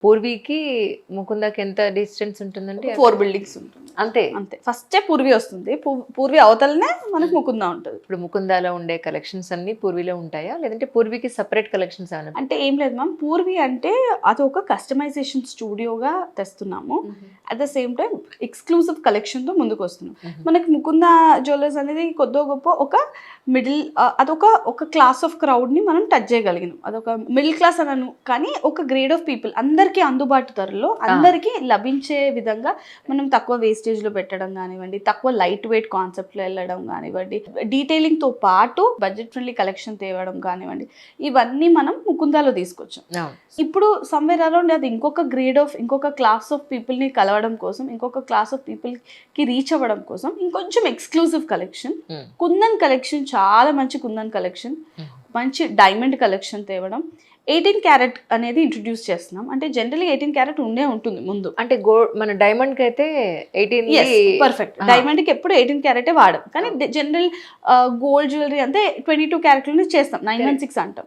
పూర్వీకి ముకుందాకి ఎంత డిస్టెన్స్ ఉంటుందండి? 4 బిల్డింగ్స్ ఉంటుంది అంతే. అంతే. ఫస్టే పూర్వి వస్తుంది. పూర్వి అవతలనే మనకు ముకుందా ఉంటుంది. ఇప్పుడు ముకుందాలో ఉండే కలెక్షన్స్ అన్ని పూర్వీలో ఉంటాయా, లేదంటే పూర్వీకి సెపరేట్ కలెక్షన్స్ ఏమైనా? అంటే ఏం లేదు మ్యామ్, పూర్వి అంటే అది ఒక కస్టమైజేషన్ స్టూడియోగా తెస్తున్నాము. At the same time exclusive కలెక్షన్తో ముందుకు వస్తున్నాం. మనకి ముకుందా జ్యువెలర్స్ అనేది కొద్దో గొప్ప ఒక మిడిల్, అదొక క్లాస్ ఆఫ్ క్రౌడ్ని మనం టచ్ చేయగలిగినాం. అదొక మిడిల్ క్లాస్ అనను, కానీ ఒక గ్రేడ్ ఆఫ్ పీపుల్ అందరికీ అందుబాటు ధరలో అందరికీ లభించే విధంగా మనం తక్కువ వేస్టేజ్లో పెట్టడం కానివ్వండి, తక్కువ లైట్ వెయిట్ కాన్సెప్ట్లో వెళ్ళడం కానివ్వండి, డీటెయిలింగ్తో పాటు బడ్జెట్ ఫ్రెండ్లీ కలెక్షన్ తేవడం కానివ్వండి, ఇవన్నీ మనం ముకుందాలో తీసుకొచ్చాం. ఇప్పుడు సమ్వేర్ అరౌండ్ అది ఇంకొక క్లాస్ ఆఫ్ పీపుల్ని కలవడం కోసం, ఇంకొక క్లాస్ ఆఫ్ పీపుల్కి రీచ్ అవ్వడం కోసం ఇంకొంచెం ఎక్స్క్లూజివ్ కలెక్షన్, కుందన్ కలెక్షన్, చాలా మంచి కుందన్ కలెక్షన్, మంచి డైమండ్ కలెక్షన్ తేవడం, 18 క్యారెట్ అనేది ఇంట్రడ్యూస్ చేస్తున్నాం. అంటే జనరల్లీ 18 క్యారెట్ ఉండేది ముందు. అంటే మన డైమండ్ కి అయితే 18 పర్ఫెక్ట్. డైమండ్ కి ఎప్పుడు 18 క్యారెటే వాడడం, కానీ జనరల్ గోల్డ్ జ్యువెలరీ అంటే 22 క్యారెట్లోనే చేస్తాం, 916 అంటాం.